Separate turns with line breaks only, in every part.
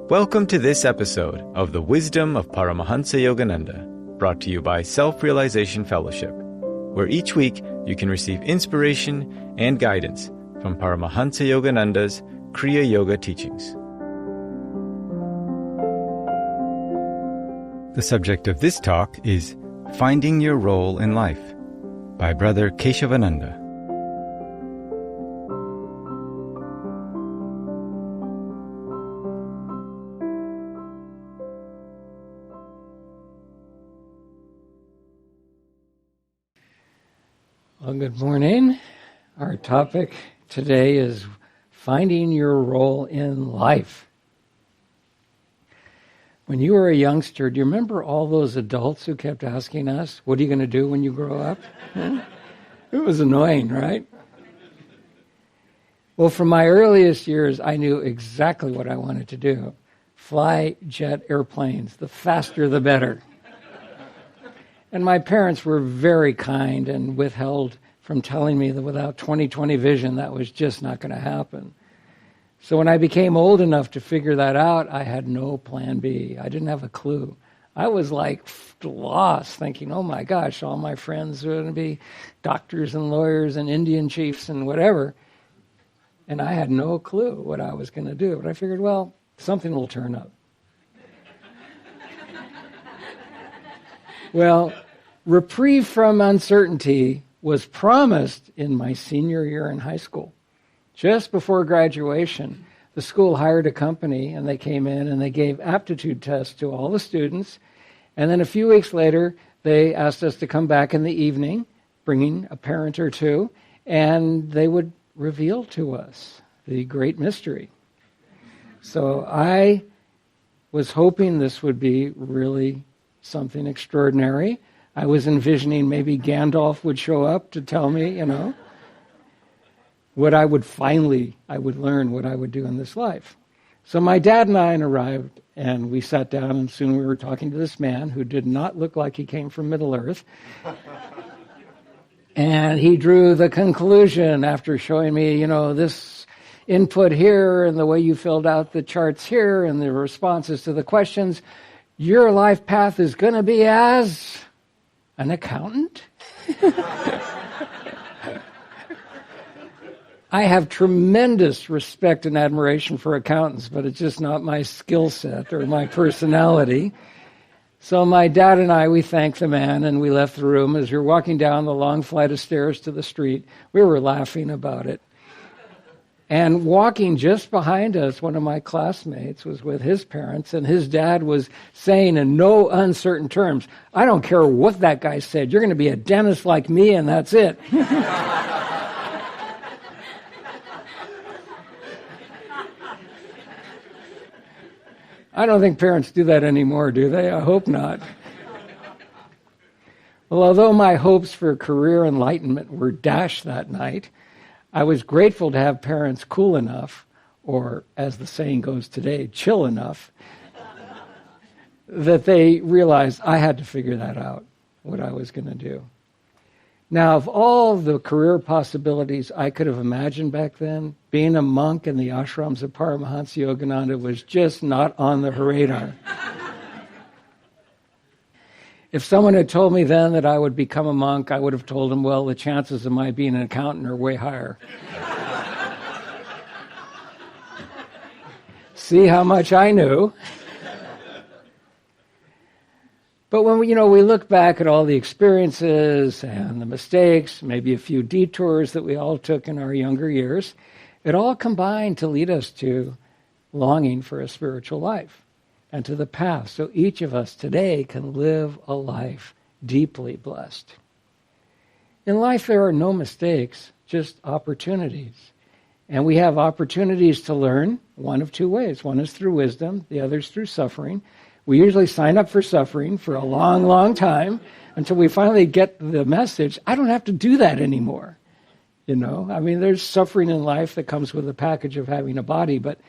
Welcome to this episode of The Wisdom of Paramahansa Yogananda, brought to you by Self-Realization Fellowship, where each week you can receive inspiration and guidance from Paramahansa Yogananda's Kriya Yoga teachings. The subject of this talk is Finding Your Role in Life by Brother Keshavananda.
Well, good morning. Our topic today is finding your role in life. When you were a youngster, do you remember all those adults who kept asking us, what are you going to do when you grow up? It was annoying, right? Well, from my earliest years, I knew exactly what I wanted to do. Fly jet airplanes. The faster, the better. And my parents were very kind and withheld from telling me that without 20/20 vision, that was just not going to happen. So when I became old enough to figure that out, I had no plan B. I didn't have a clue. I was like lost, thinking, oh my gosh, all my friends are going to be doctors and lawyers and Indian chiefs and whatever. And I had no clue what I was going to do. But I figured, well, something will turn up. Well, reprieve from uncertainty was promised in my senior year in high school. Just before graduation, the school hired a company, and they came in and they gave aptitude tests to all the students. And then a few weeks later, they asked us to come back in the evening, bringing a parent or two, and they would reveal to us the great mystery. So I was hoping this would be really something extraordinary. I was envisioning maybe Gandalf would show up to tell me, what I would learn what I would do in this life. So my dad and I arrived, and we sat down, and soon we were talking to this man who did not look like he came from Middle Earth. And he drew the conclusion after showing me, this input here, and the way you filled out the charts here, and the responses to the questions. Your life path is going to be as an accountant? I have tremendous respect and admiration for accountants, but it's just not my skill set or my personality. So my dad and I, we thanked the man, and we left the room. As we were walking down the long flight of stairs to the street, we were laughing about it. And walking just behind us, one of my classmates was with his parents, and his dad was saying in no uncertain terms, I don't care what that guy said, you're going to be a dentist like me, and that's it. I don't think parents do that anymore, do they? I hope not. Well, although my hopes for career enlightenment were dashed that night, I was grateful to have parents cool enough, or as the saying goes today, chill enough, that they realized I had to figure that out, what I was going to do. Now, of all the career possibilities I could have imagined back then, being a monk in the ashrams of Paramahansa Yogananda was just not on the radar. If someone had told me then that I would become a monk, I would have told them, well, the chances of my being an accountant are way higher. See how much I knew. But when we look back at all the experiences and the mistakes, maybe a few detours that we all took in our younger years, it all combined to lead us to longing for a spiritual life and to the path, so each of us today can live a life deeply blessed. In life, there are no mistakes, just opportunities. And we have opportunities to learn one of two ways. One is through wisdom, the other is through suffering. We usually sign up for suffering for a long, long time until we finally get the message, I don't have to do that anymore. There's suffering in life that comes with the package of having a body, but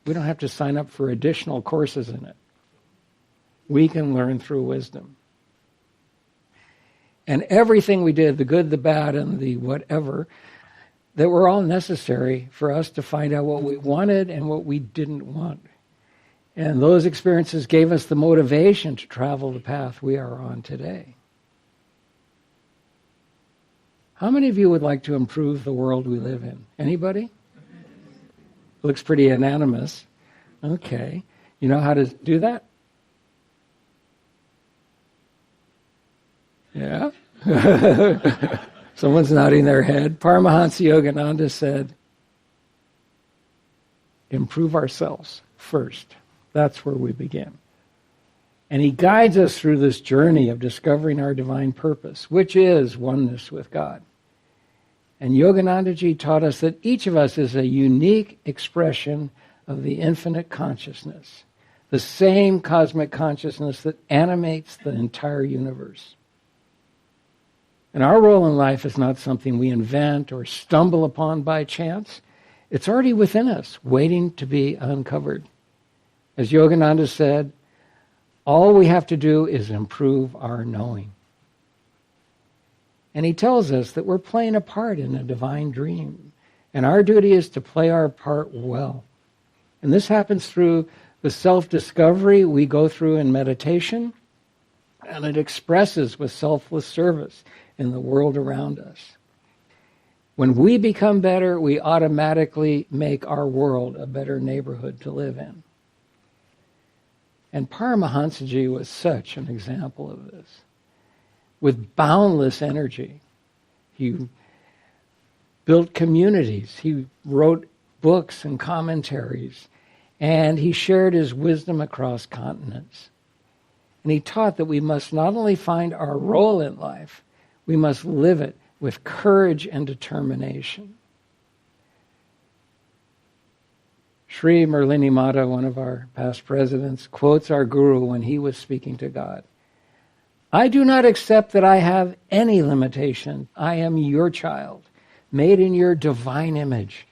we don't have to sign up for additional courses in it. We can learn through wisdom. And everything we did, the good, the bad, and the whatever, that were all necessary for us to find out what we wanted and what we didn't want. And those experiences gave us the motivation to travel the path we are on today. How many of you would like to improve the world we live in? Anybody? Looks pretty unanimous. Okay. You know how to do that? Yeah? Someone's nodding their head. Paramahansa Yogananda said, improve ourselves first. That's where we begin. And he guides us through this journey of discovering our divine purpose, which is oneness with God. And Yoganandaji taught us that each of us is a unique expression of the infinite consciousness, the same cosmic consciousness that animates the entire universe. And our role in life is not something we invent or stumble upon by chance. It's already within us, waiting to be uncovered. As Yogananda said, all we have to do is improve our knowing. And he tells us that we're playing a part in a divine dream. And our duty is to play our part well. And this happens through the self-discovery we go through in meditation, and it expresses with selfless service in the world around us. When we become better, we automatically make our world a better neighborhood to live in. And Paramahansaji was such an example of this. With boundless energy, he built communities, he wrote books and commentaries, and he shared his wisdom across continents. And he taught that we must not only find our role in life, we must live it with courage and determination. Sri Merlini Mata, one of our past presidents, quotes our guru when he was speaking to God. I do not accept that I have any limitation. I am your child, made in your divine image.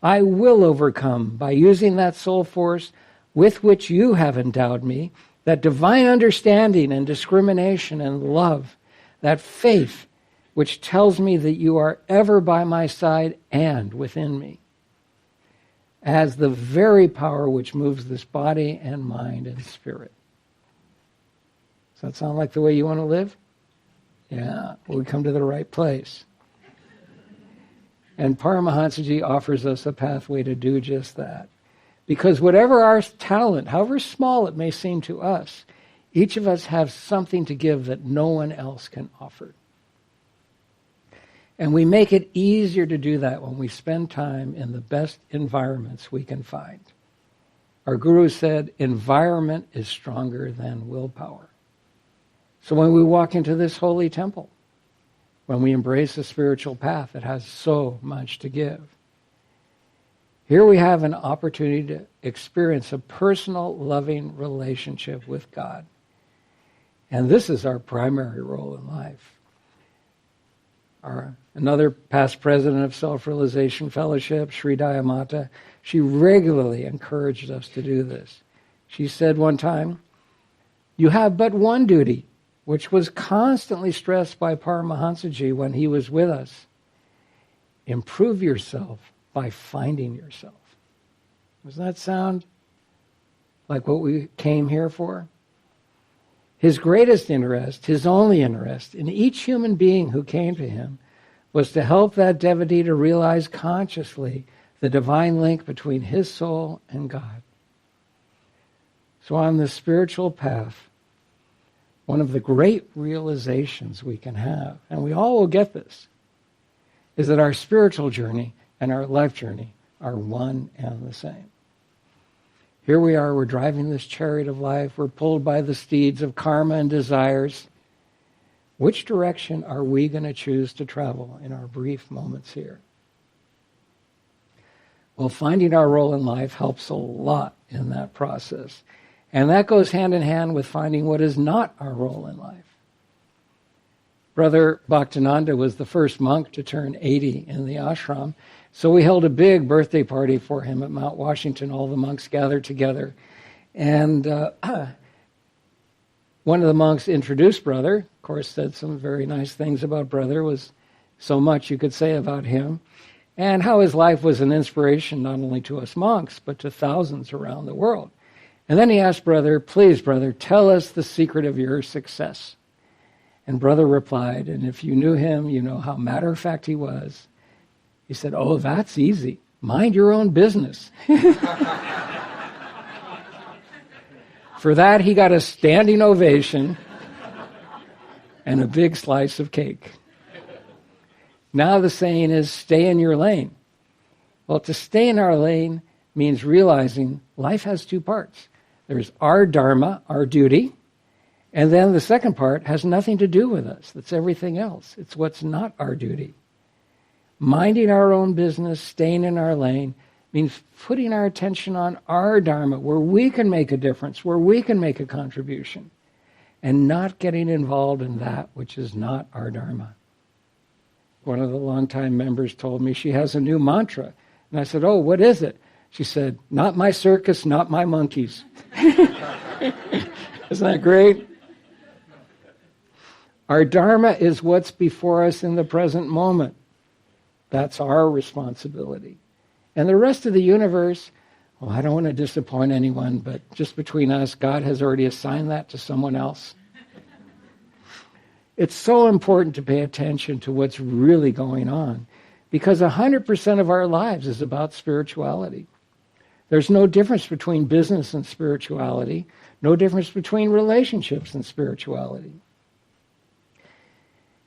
I will overcome by using that soul force with which you have endowed me, that divine understanding and discrimination and love, that faith which tells me that you are ever by my side and within me, as the very power which moves this body and mind and spirit. Does that sound like the way you want to live? Yeah, we come to the right place. And Paramahansaji offers us a pathway to do just that. Because whatever our talent, however small it may seem to us, each of us has something to give that no one else can offer. And we make it easier to do that when we spend time in the best environments we can find. Our guru said, environment is stronger than willpower. So when we walk into this holy temple, when we embrace a spiritual path that has so much to give, here we have an opportunity to experience a personal, loving relationship with God. And this is our primary role in life. Another past president of Self-Realization Fellowship, Sri Dayamata, she regularly encouraged us to do this. She said one time, you have but one duty, which was constantly stressed by Paramahansaji when he was with us. Improve yourself by finding yourself. Does that sound like what we came here for? His greatest interest, his only interest in each human being who came to him was to help that devotee to realize consciously the divine link between his soul and God. So on this spiritual path, one of the great realizations we can have, and we all will get this, is that our spiritual journey and our life journey are one and the same. Here we are, we're driving this chariot of life, we're pulled by the steeds of karma and desires. Which direction are we going to choose to travel in our brief moments here? Well, finding our role in life helps a lot in that process. And that goes hand in hand with finding what is not our role in life. Brother Bhaktinanda was the first monk to turn 80 in the ashram. So we held a big birthday party for him at Mount Washington. All the monks gathered together. And one of the monks introduced Brother. Of course, said some very nice things about Brother. Was so much you could say about him. And how his life was an inspiration not only to us monks, but to thousands around the world. And then he asked Brother, please, Brother, tell us the secret of your success. And Brother replied, and if you knew him, you know how matter-of-fact he was. He said, oh, that's easy. Mind your own business. For that, he got a standing ovation and a big slice of cake. Now the saying is, stay in your lane. Well, to stay in our lane means realizing life has two parts. There's our dharma, our duty, and then the second part has nothing to do with us. That's everything else. It's what's not our duty. Minding our own business, staying in our lane, means putting our attention on our dharma, where we can make a difference, where we can make a contribution, and not getting involved in that which is not our dharma. One of the longtime members told me she has a new mantra. And I said, oh, what is it? She said, not my circus, not my monkeys. Isn't that great? Our dharma is what's before us in the present moment. That's our responsibility. And the rest of the universe, well, I don't want to disappoint anyone, but just between us, God has already assigned that to someone else. It's so important to pay attention to what's really going on, because 100% of our lives is about spirituality. There's no difference between business and spirituality, no difference between relationships and spirituality.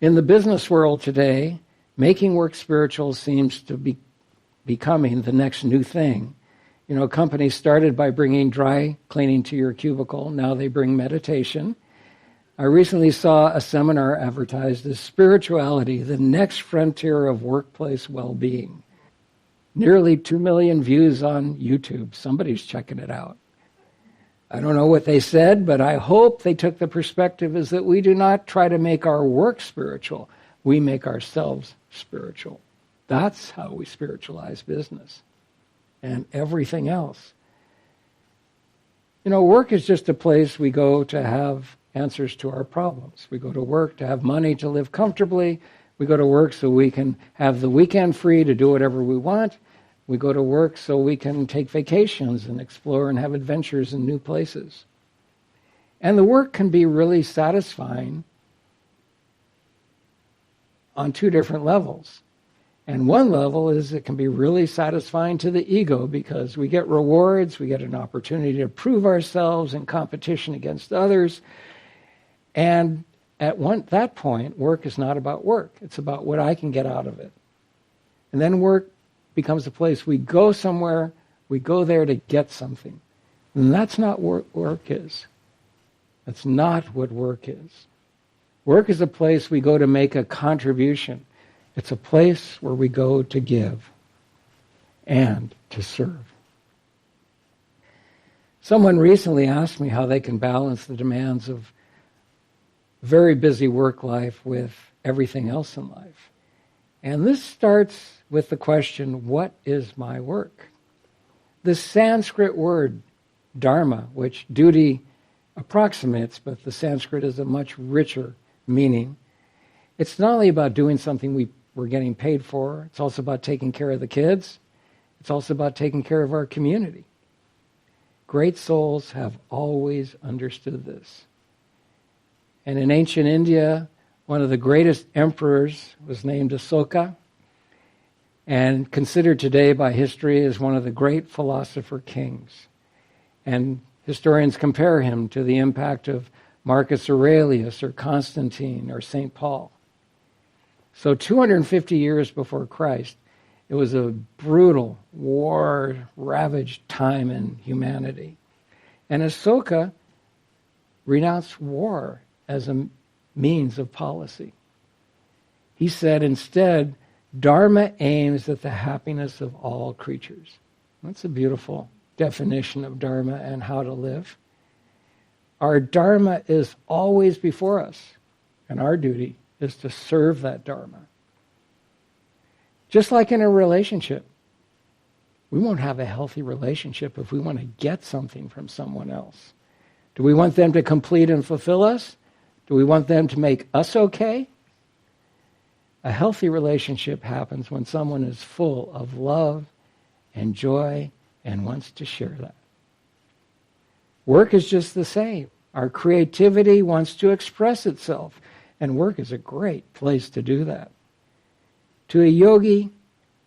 In the business world today, making work spiritual seems to be becoming the next new thing. You know, companies started by bringing dry cleaning to your cubicle. Now they bring meditation. I recently saw a seminar advertised as Spirituality, the Next Frontier of Workplace Well-Being. Nearly 2 million views on YouTube. Somebody's checking it out. I don't know what they said, but I hope they took the perspective is that we do not try to make our work spiritual. We make ourselves spiritual. That's how we spiritualize business and everything else. You know, work is just a place we go to have answers to our problems. We go to work to have money to live comfortably. We go to work so we can have the weekend free to do whatever we want. We go to work so we can take vacations and explore and have adventures in new places. And the work can be really satisfying on two different levels. And one level is it can be really satisfying to the ego because we get rewards, we get an opportunity to prove ourselves in competition against others. And at that point, work is not about work. It's about what I can get out of it. And then work becomes a place we go somewhere, we go there to get something. And that's not what work is. That's not what work is. Work is a place we go to make a contribution. It's a place where we go to give and to serve. Someone recently asked me how they can balance the demands of very busy work life with everything else in life. And this starts with the question, what is my work? The Sanskrit word dharma, which duty approximates, but the Sanskrit is a much richer meaning. It's not only about doing something we're getting paid for, it's also about taking care of the kids. It's also about taking care of our community. Great souls have always understood this. And in ancient India, one of the greatest emperors was named Asoka, and considered today by history as one of the great philosopher kings. And historians compare him to the impact of Marcus Aurelius or Constantine or St. Paul. So 250 years before Christ, it was a brutal, war-ravaged time in humanity. And Asoka renounced war as a means of policy. He said instead, Dharma aims at the happiness of all creatures. That's a beautiful definition of Dharma and how to live. Our Dharma is always before us, and our duty is to serve that Dharma. Just like in a relationship, we won't have a healthy relationship if we want to get something from someone else. Do we want them to complete and fulfill us? Do we want them to make us okay? A healthy relationship happens when someone is full of love and joy and wants to share that. Work is just the same. Our creativity wants to express itself, and work is a great place to do that. To a yogi,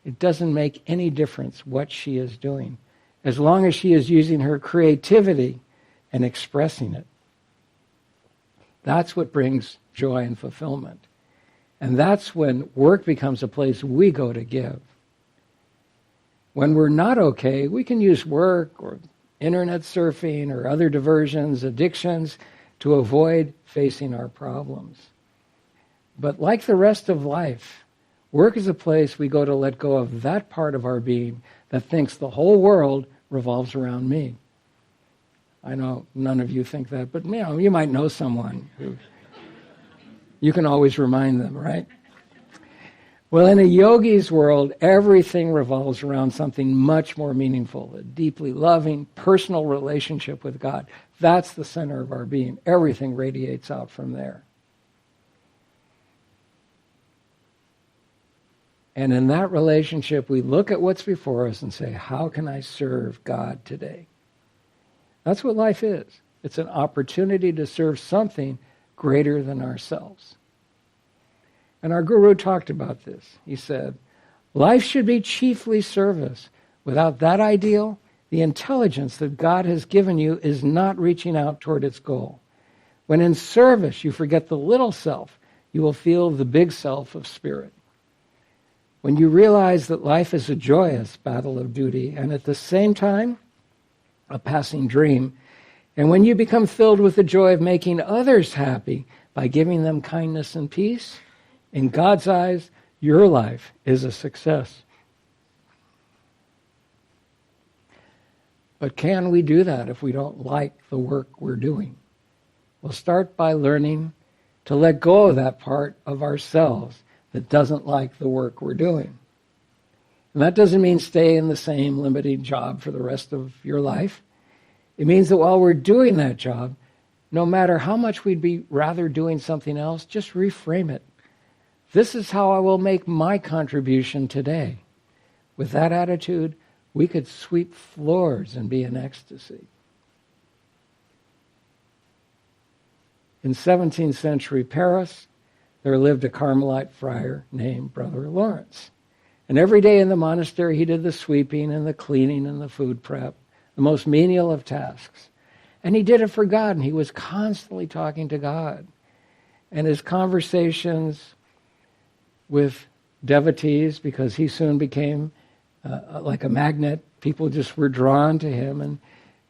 it doesn't make any difference what she is doing, as long as she is using her creativity and expressing it. That's what brings joy and fulfillment. And that's when work becomes a place we go to give. When we're not okay, we can use work or internet surfing or other diversions, addictions, to avoid facing our problems. But like the rest of life, work is a place we go to let go of that part of our being that thinks the whole world revolves around me. I know none of you think that, but you might know someone who you can always remind them, right? Well, in a yogi's world, everything revolves around something much more meaningful, a deeply loving, personal relationship with God. That's the center of our being. Everything radiates out from there. And in that relationship, we look at what's before us and say, how can I serve God today? That's what life is. It's an opportunity to serve something greater than ourselves. And our guru talked about this. He said, life should be chiefly service. Without that ideal, the intelligence that God has given you is not reaching out toward its goal. When in service you forget the little self, you will feel the big self of spirit. When you realize that life is a joyous battle of duty and at the same time a passing dream, and when you become filled with the joy of making others happy by giving them kindness and peace, in God's eyes, your life is a success. But can we do that if we don't like the work we're doing? We'll start by learning to let go of that part of ourselves that doesn't like the work we're doing. And that doesn't mean stay in the same limited job for the rest of your life. It means that while we're doing that job, no matter how much we'd be rather doing something else, just reframe it. This is how I will make my contribution today. With that attitude, we could sweep floors and be in ecstasy. In 17th century Paris, there lived a Carmelite friar named Brother Lawrence. And every day in the monastery, he did the sweeping and the cleaning and the food prep, the most menial of tasks. And he did it for God, and he was constantly talking to God. And his conversations with devotees, because he soon became like a magnet, people just were drawn to him and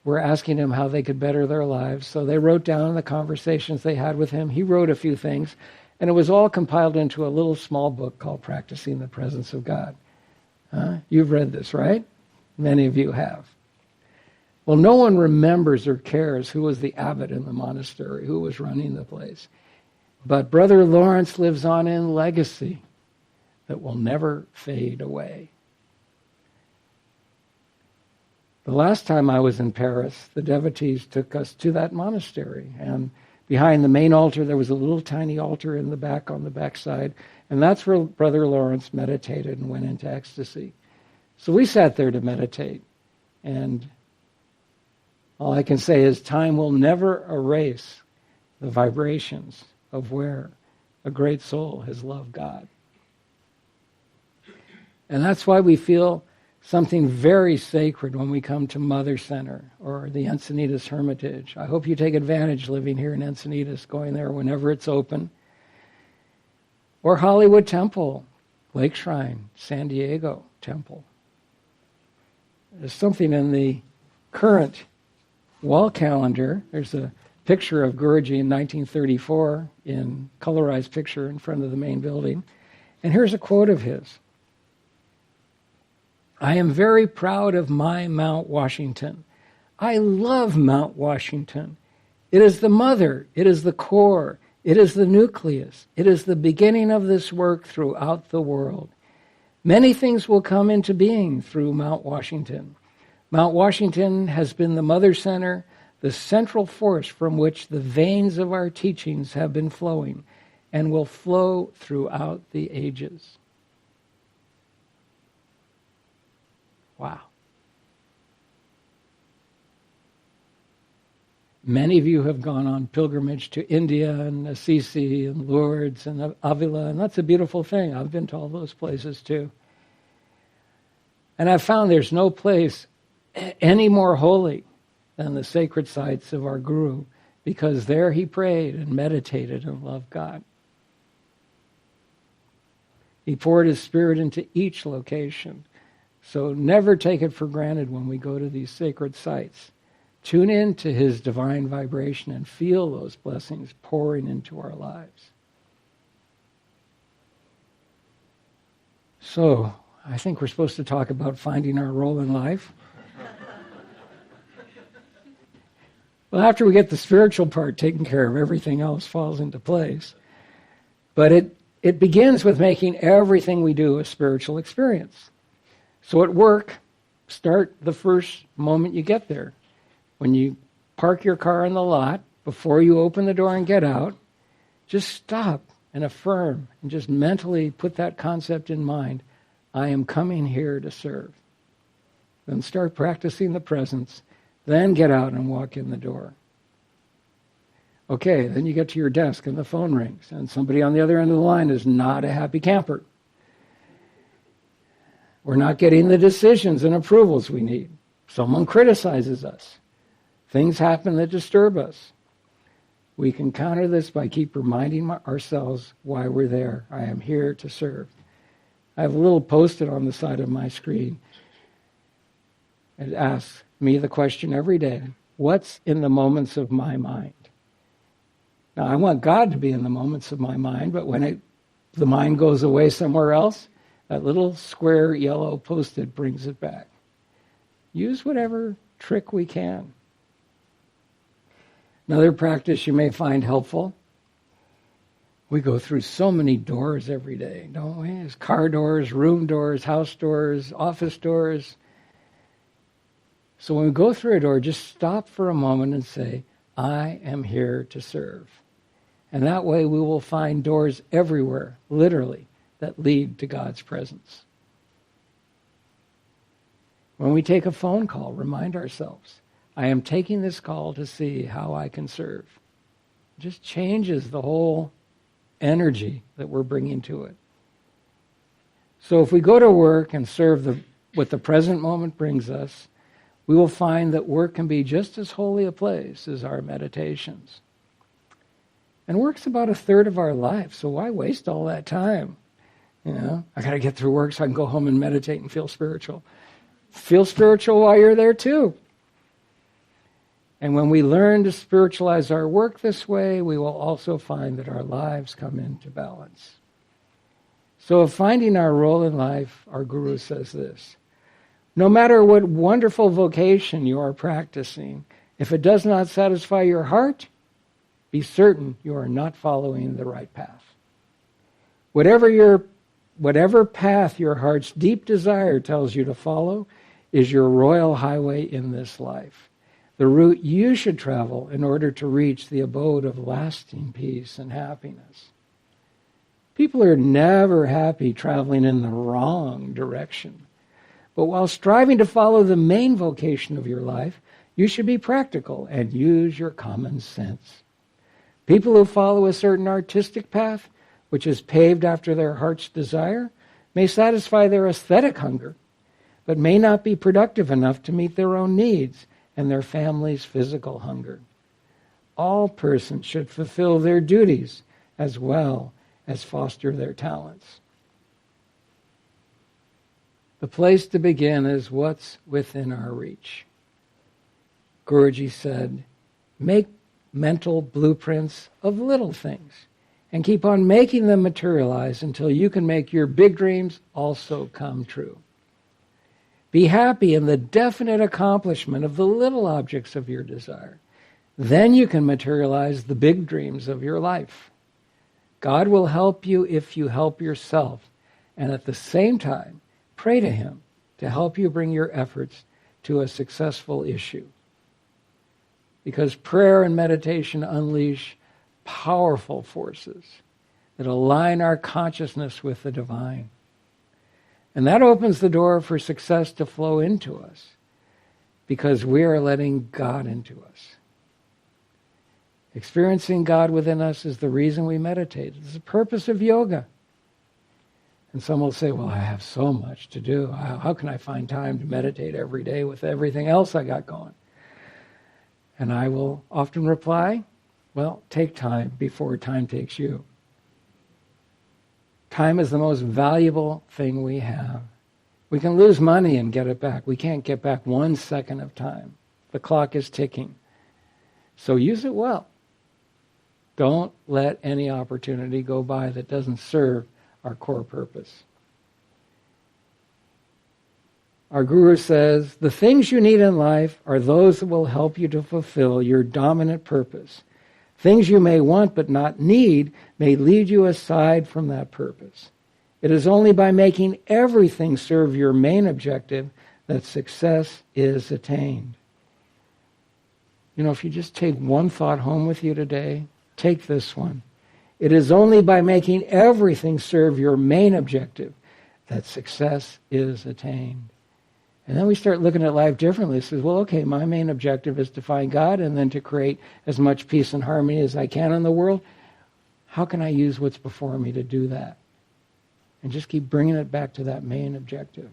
were asking him how they could better their lives. So they wrote down the conversations they had with him. He wrote a few things, and it was all compiled into a little small book called Practicing the Presence of God. You've read this, right? Many of you have. Well, no one remembers or cares who was the abbot in the monastery, who was running the place. But Brother Lawrence lives on in legacy that will never fade away. The last time I was in Paris, the devotees took us to that monastery, and behind the main altar there was a little tiny altar in the back on the backside, and that's where Brother Lawrence meditated and went into ecstasy. So we sat there to meditate, and all I can say is time will never erase the vibrations of where a great soul has loved God. And that's why we feel something very sacred when we come to Mother Center or the Encinitas Hermitage. I hope you take advantage living here in Encinitas, going there whenever it's open. Or Hollywood Temple, Lake Shrine, San Diego Temple. There's something in the current wall calendar. There's a picture of Guruji in 1934 in colorized picture in front of the main building. And here's a quote of his. I am very proud of my Mount Washington. I love Mount Washington. It is the mother. It is the core. It is the nucleus. It is the beginning of this work throughout the world. Many things will come into being through Mount Washington. Mount Washington has been the mother center, the central force from which the veins of our teachings have been flowing and will flow throughout the ages. Wow. Many of you have gone on pilgrimage to India and Assisi and Lourdes and Avila, and that's a beautiful thing. I've been to all those places too. And I've found there's no place any more holy than the sacred sites of our Guru, because there he prayed and meditated and loved God. He poured his spirit into each location. So never take it for granted when we go to these sacred sites. Tune in to his divine vibration and feel those blessings pouring into our lives. So, I think we're supposed to talk about finding our role in life. Well, after we get the spiritual part taken care of, everything else falls into place. But it begins with making everything we do a spiritual experience. So at work, start the first moment you get there. When you park your car in the lot, before you open the door and get out, just stop and affirm and just mentally put that concept in mind. I am coming here to serve. Then start practicing the presence. Then get out and walk in the door. Okay, then you get to your desk and the phone rings, and somebody on the other end of the line is not a happy camper. We're not getting the decisions and approvals we need. Someone criticizes us. Things happen that disturb us. We can counter this by keep reminding ourselves why we're there. I am here to serve. I have a little post-it on the side of my screen. It asks me the question every day, what's in the moments of my mind? Now, I want God to be in the moments of my mind, but when the mind goes away somewhere else, that little square yellow post-it brings it back. Use whatever trick we can. Another practice you may find helpful. We go through so many doors every day, don't we? There's car doors, room doors, house doors, office doors. So when we go through a door, just stop for a moment and say, I am here to serve. And that way we will find doors everywhere, literally, that lead to God's presence. When we take a phone call, remind ourselves, I am taking this call to see how I can serve. It just changes the whole energy that we're bringing to it. So if we go to work and serve what the present moment brings us, we will find that work can be just as holy a place as our meditations. And work's about a third of our life, so why waste all that time? You know, I got to get through work so I can go home and meditate and feel spiritual. Feel spiritual while you're there too. And when we learn to spiritualize our work this way, we will also find that our lives come into balance. So of finding our role in life, our Guru says this, no matter what wonderful vocation you are practicing, if it does not satisfy your heart, be certain you are not following the right path. Whatever path your heart's deep desire tells you to follow is your royal highway in this life, the route you should travel in order to reach the abode of lasting peace and happiness. People are never happy traveling in the wrong direction. But while striving to follow the main vocation of your life, you should be practical and use your common sense. People who follow a certain artistic path, which is paved after their heart's desire, may satisfy their aesthetic hunger, but may not be productive enough to meet their own needs and their family's physical hunger. All persons should fulfill their duties as well as foster their talents. The place to begin is what's within our reach. Guruji said, make mental blueprints of little things and keep on making them materialize until you can make your big dreams also come true. Be happy in the definite accomplishment of the little objects of your desire. Then you can materialize the big dreams of your life. God will help you if you help yourself, and at the same time, pray to Him to help you bring your efforts to a successful issue. Because prayer and meditation unleash powerful forces that align our consciousness with the divine. And that opens the door for success to flow into us because we are letting God into us. Experiencing God within us is the reason we meditate. It's the purpose of yoga. And some will say, well, I have so much to do. How can I find time to meditate every day with everything else I got going? And I will often reply, well, take time before time takes you. Time is the most valuable thing we have. We can lose money and get it back. We can't get back 1 second of time. The clock is ticking. So use it well. Don't let any opportunity go by that doesn't serve our core purpose. Our Guru says, the things you need in life are those that will help you to fulfill your dominant purpose. Things you may want but not need may lead you aside from that purpose. It is only by making everything serve your main objective that success is attained. You know, if you just take one thought home with you today, take this one. It is only by making everything serve your main objective that success is attained. And then we start looking at life differently. It says, well, okay, my main objective is to find God and then to create as much peace and harmony as I can in the world. How can I use what's before me to do that? And just keep bringing it back to that main objective.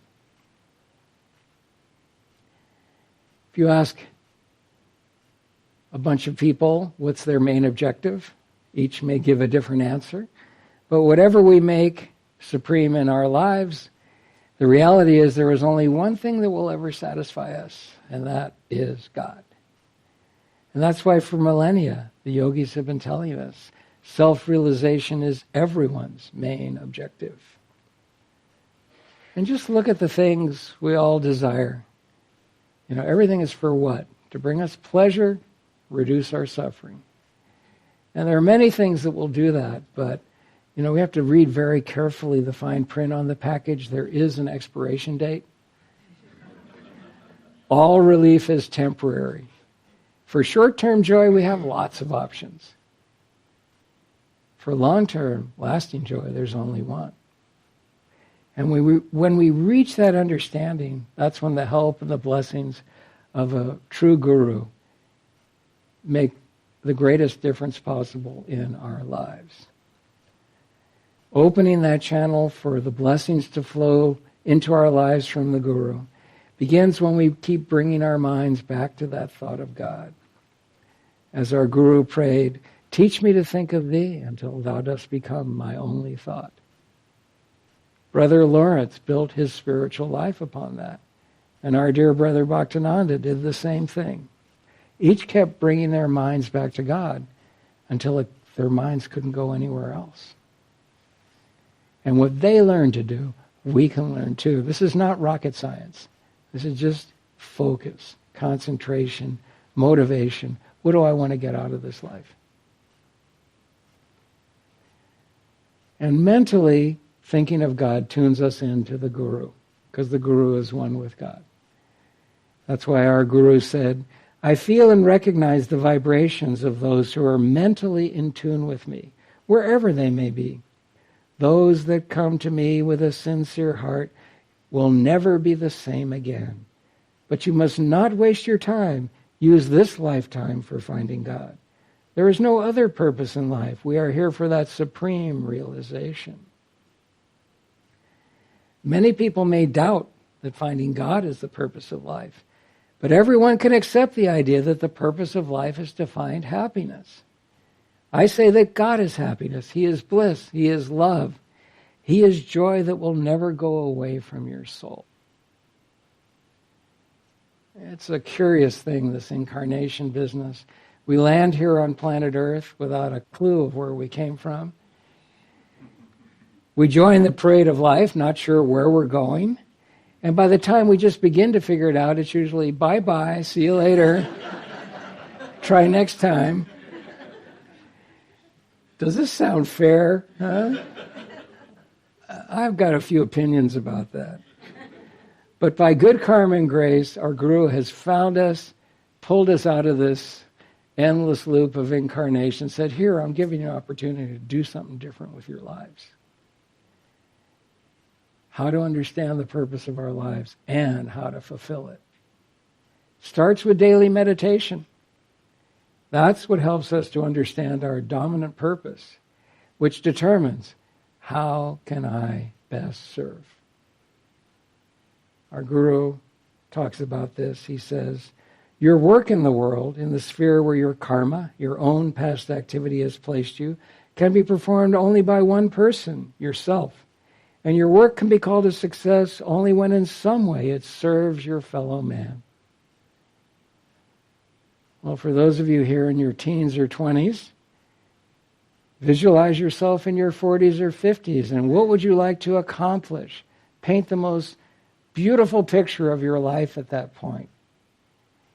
If you ask a bunch of people what's their main objective, each may give a different answer. But whatever we make supreme in our lives, the reality is there is only one thing that will ever satisfy us, and that is God. And that's why for millennia, the yogis have been telling us, self-realization is everyone's main objective. And just look at the things we all desire. You know, everything is for what? To bring us pleasure, reduce our suffering. And there are many things that will do that, but you know, we have to read very carefully the fine print on the package. There is an expiration date. All relief is temporary. For short-term joy, we have lots of options. For long-term, lasting joy, there's only one. And when we reach that understanding, that's when the help and the blessings of a true guru make the greatest difference possible in our lives. Opening that channel for the blessings to flow into our lives from the Guru begins when we keep bringing our minds back to that thought of God. As our Guru prayed, teach me to think of thee until thou dost become my only thought. Brother Lawrence built his spiritual life upon that. And our dear brother Bhaktananda did the same thing. Each kept bringing their minds back to God until their minds couldn't go anywhere else. And what they learned to do, we can learn too. This is not rocket science. This is just focus, concentration, motivation. What do I want to get out of this life? And mentally, thinking of God tunes us into the Guru, because the Guru is one with God. That's why our Guru said, I feel and recognize the vibrations of those who are mentally in tune with me, wherever they may be. Those that come to me with a sincere heart will never be the same again. But you must not waste your time. Use this lifetime for finding God. There is no other purpose in life. We are here for that supreme realization. Many people may doubt that finding God is the purpose of life. But everyone can accept the idea that the purpose of life is to find happiness. I say that God is happiness. He is bliss. He is love. He is joy that will never go away from your soul. It's a curious thing, this incarnation business. We land here on planet Earth without a clue of where we came from. We join the parade of life, not sure where we're going. And by the time we just begin to figure it out, it's usually bye-bye, see you later, try next time. Does this sound fair? Huh? I've got a few opinions about that. But by good karma and grace, our Guru has found us, pulled us out of this endless loop of incarnation, said, here, I'm giving you an opportunity to do something different with your lives. How to understand the purpose of our lives and how to fulfill it. Starts with daily meditation. That's what helps us to understand our dominant purpose, which determines how can I best serve. Our Guru talks about this. He says, your work in the world, in the sphere where your karma, your own past activity has placed you, can be performed only by one person, yourself. And your work can be called a success only when in some way it serves your fellow man. Well, for those of you here in your teens or 20s, visualize yourself in your 40s or 50s, and what would you like to accomplish? Paint the most beautiful picture of your life at that point.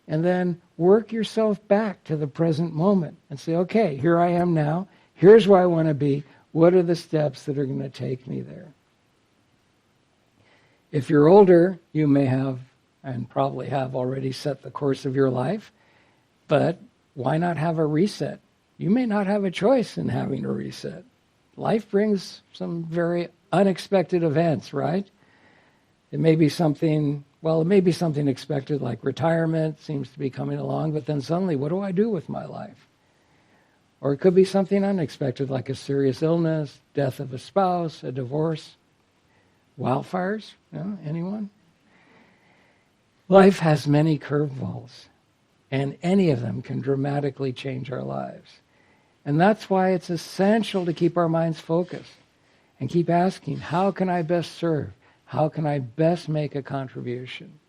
And then work yourself back to the present moment and say, okay, here I am now. Here's where I want to be. What are the steps that are going to take me there? If you're older, you may have, and probably have already set the course of your life, but why not have a reset? You may not have a choice in having a reset. Life brings some very unexpected events, right? It may be something expected like retirement seems to be coming along, but then suddenly, what do I do with my life? Or it could be something unexpected like a serious illness, death of a spouse, a divorce, wildfires, anyone? Life has many curveballs, and any of them can dramatically change our lives. And that's why it's essential to keep our minds focused and keep asking, how can I best serve? How can I best make a contribution?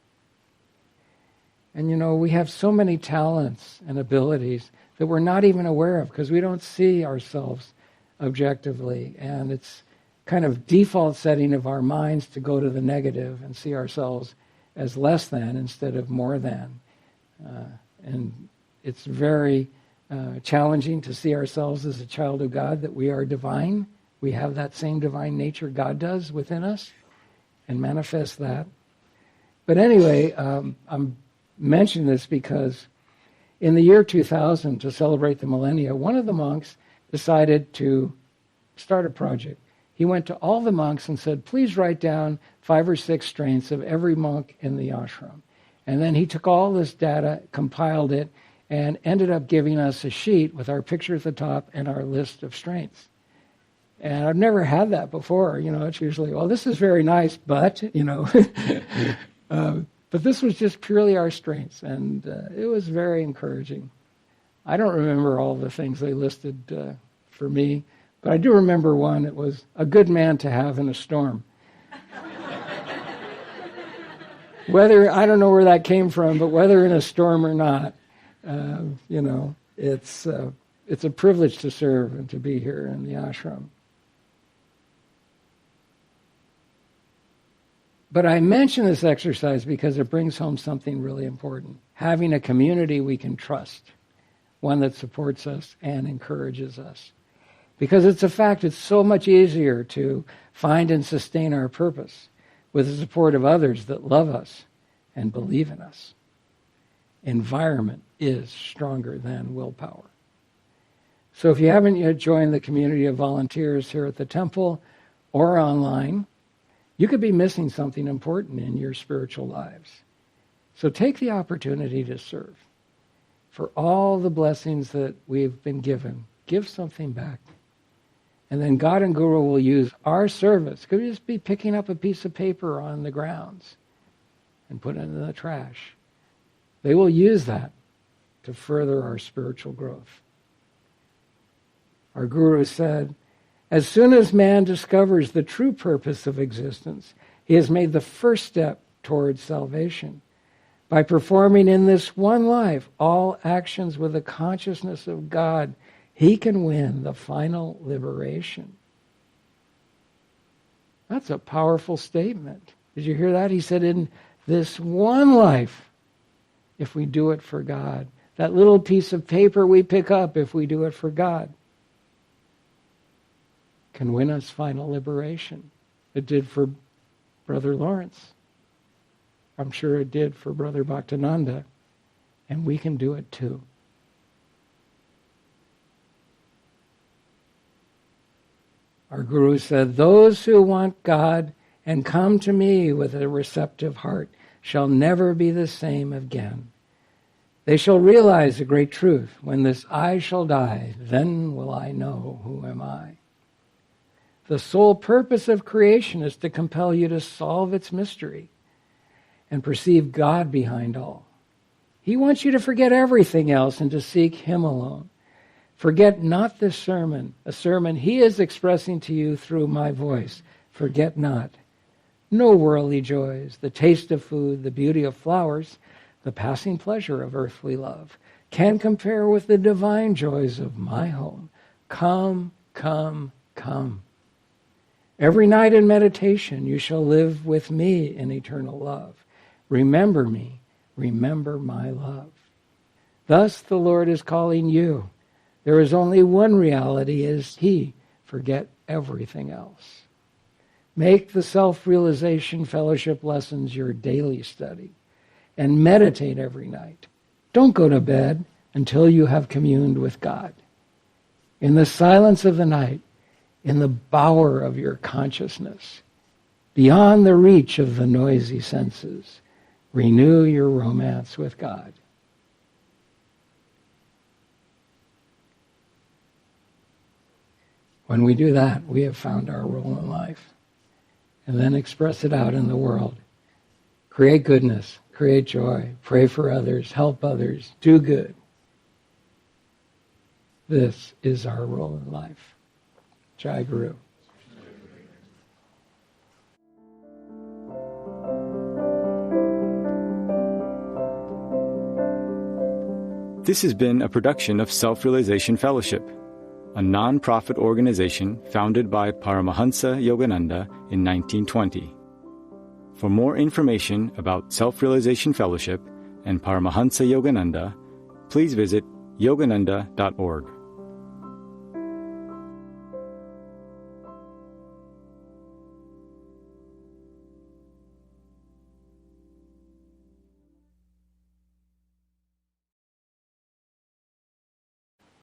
And we have so many talents and abilities that we're not even aware of because we don't see ourselves objectively. And it's kind of default setting of our minds to go to the negative and see ourselves as less than instead of more than. And it's very challenging to see ourselves as a child of God, that we are divine. We have that same divine nature God does within us, and manifest that. But anyway, I'm mentioning this because in the year 2000, to celebrate the millennia, one of the monks decided to start a project. He went to all the monks and said, please write down 5 or 6 strengths of every monk in the ashram. And then he took all this data, compiled it, and ended up giving us a sheet with our picture at the top and our list of strengths. And I've never had that before. It's usually, well, this is very nice, but, but this was just purely our strengths, and it was very encouraging. I don't remember all the things they listed for me, but I do remember one. It was a good man to have in a storm. Whether, I don't know where that came from, but whether in a storm or not, it's a privilege to serve and to be here in the ashram. But I mention this exercise because it brings home something really important. Having a community we can trust, one that supports us and encourages us. Because it's a fact, it's so much easier to find and sustain our purpose with the support of others that love us and believe in us. Environment is stronger than willpower. So if you haven't yet joined the community of volunteers here at the temple or online, you could be missing something important in your spiritual lives. So take the opportunity to serve. For all the blessings that we've been given, give something back. And then God and Guru will use our service. Could just be picking up a piece of paper on the grounds and put it in the trash. They will use that to further our spiritual growth. Our Guru said, as soon as man discovers the true purpose of existence, he has made the first step towards salvation. By performing in this one life all actions with the consciousness of God, he can win the final liberation. That's a powerful statement. Did you hear that? He said, in this one life, if we do it for God, that little piece of paper we pick up, if we do it for God, can win us final liberation. It did for Brother Lawrence. I'm sure it did for Brother Bhaktananda. And we can do it too. Our Guru said, those who want God and come to me with a receptive heart shall never be the same again. They shall realize the great truth. When this I shall die, then will I know who am I. The sole purpose of creation is to compel you to solve its mystery and perceive God behind all. He wants you to forget everything else and to seek Him alone. Forget not this sermon, a sermon He is expressing to you through my voice. Forget not. No worldly joys, the taste of food, the beauty of flowers, the passing pleasure of earthly love can compare with the divine joys of my home. Come, come, come. Every night in meditation you shall live with me in eternal love. Remember me, remember my love. Thus the Lord is calling you. There is only one reality, is He. Forget everything else. Make the self-realization fellowship lessons your daily study and meditate every night. Don't go to bed until you have communed with God. In the silence of the night, in the bower of your consciousness, beyond the reach of the noisy senses, renew your romance with God. When we do that, we have found our role in life. And then express it out in the world. Create goodness, create joy, pray for others, help others, do good. This is our role in life. Jai Guru.
This has been a production of Self-Realization Fellowship, a non-profit organization founded by Paramahansa Yogananda in 1920. For more information about Self-Realization Fellowship and Paramahansa Yogananda, please visit yogananda.org.